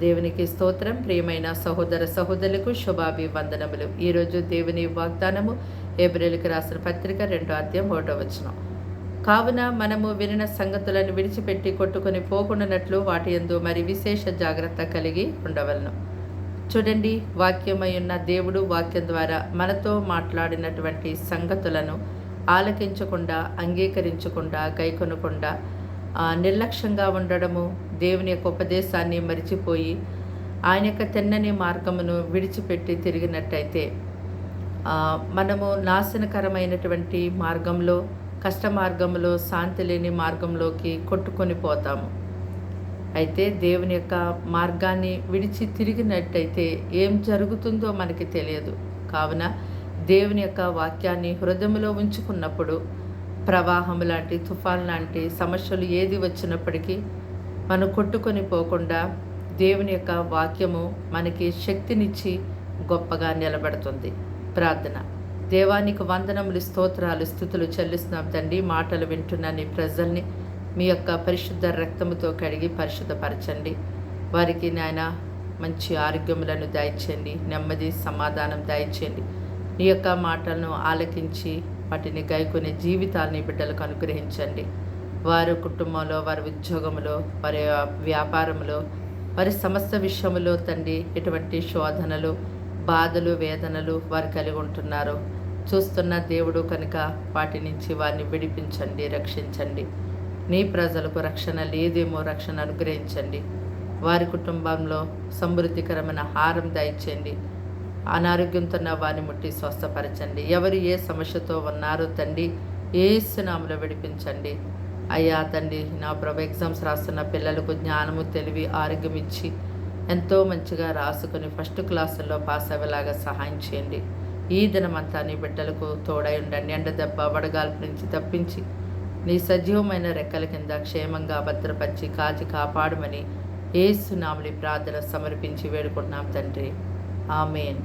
దేవునికి స్తోత్రం. ప్రియమైన సహోదర సహోదరులకు శుభాభివందనములు. ఈరోజు దేవుని వాగ్దానము హెబ్రీయులకు రాసిన పత్రిక 2వ అధ్యాయం 1వ వచనం. కావున మనము వినిన సంగతులను విడిచిపెట్టి కొట్టుకొని పోకుండానట్లు వాటి యందు మరి విశేష జాగ్రత్త కలిగి ఉండవలను. చూడండి, వాక్యమై ఉన్న దేవుడు వాక్యం ద్వారా మనతో మాట్లాడినటువంటి సంగతులను ఆలకించకుండా, అంగీకరించకుండా, గైకొనకుండా నిర్లక్ష్యంగా ఉండడము, దేవుని యొక్క ఉపదేశాన్ని మరిచిపోయి ఆయన యొక్క తిన్నని మార్గమును విడిచిపెట్టి తిరిగినట్టయితే మనము నాశనకరమైనటువంటి మార్గంలో, కష్ట మార్గంలో, శాంతి లేని మార్గంలోకి కొట్టుకొని పోతాము. అయితే దేవుని యొక్క మార్గాన్ని విడిచి తిరిగినట్టయితే ఏం జరుగుతుందో మనకి తెలియదు. కావున దేవుని యొక్క వాక్యాన్ని హృదయంలో ఉంచుకున్నప్పుడు ప్రవాహం లాంటి, తుఫాన్ లాంటి సమస్యలు ఏది వచ్చినప్పటికీ మనం కొట్టుకొని పోకుండా దేవుని యొక్క వాక్యము మనకి శక్తినిచ్చి గొప్పగా నిలబడుతుంది. ప్రార్థన. దేవానికి వందనములు, స్తోత్రాలు, స్తుతులు చెల్లిస్తున్నాం తండ్రి. మాటలు వింటున్న నీ ప్రజల్ని మీ యొక్క పరిశుద్ధ రక్తముతో కడిగి పరిశుద్ధపరచండి. వారికి నాయన మంచి ఆరోగ్యములను దయచేయండి, నెమ్మది సమాధానం దయచేయండి. నీ యొక్క మాటలను ఆలకించి వాటిని గైకొనే జీవితాన్ని బిడ్డలకు అనుగ్రహించండి. వారి కుటుంబంలో, వారి ఉద్యోగంలో, వారి వ్యాపారంలో, వారి సమస్త విషయంలో తండ్రి ఎటువంటి శోధనలు, బాధలు, వేదనలు వారు కలిగి ఉంటున్నారో చూస్తున్న దేవుడు కనుక వాటి నుంచి వారిని విడిపించండి, రక్షించండి. నీ ప్రజలకు రక్షణ లేదేమో, రక్షణ అనుగ్రహించండి. వారి కుటుంబంలో సమృద్ధికరమైన ఆహారం దయచేయండి. అనారోగ్యంతో ఉన్న వారిని ముట్టి స్వస్థపరచండి. ఎవరు ఏ సమస్యతో ఉన్నారో తండ్రి యేసు నామములో విడిపించండి. అయ్యా తండ్రి, నా ప్రభు ఎగ్జామ్స్ రాస్తున్న పిల్లలకు జ్ఞానము, తెలివి, ఆరోగ్యం ఇచ్చి ఎంతో మంచిగా రాసుకొని ఫస్ట్ క్లాసుల్లో పాస్ అయ్యేలాగా సహాయం చేయండి. ఈ దినమంతా నీ బిడ్డలకు తోడై ఉండండి. ఎండ దెబ్బ, వడగాల్పు నుంచి తప్పించి నీ సజీవమైన రెక్కల కింద క్షేమంగా భద్రపరిచి కాచి కాపాడమని యేసు నామములో ప్రార్థన సమర్పించి వేడుకుంటున్నాం తండ్రి. ఆమేన్.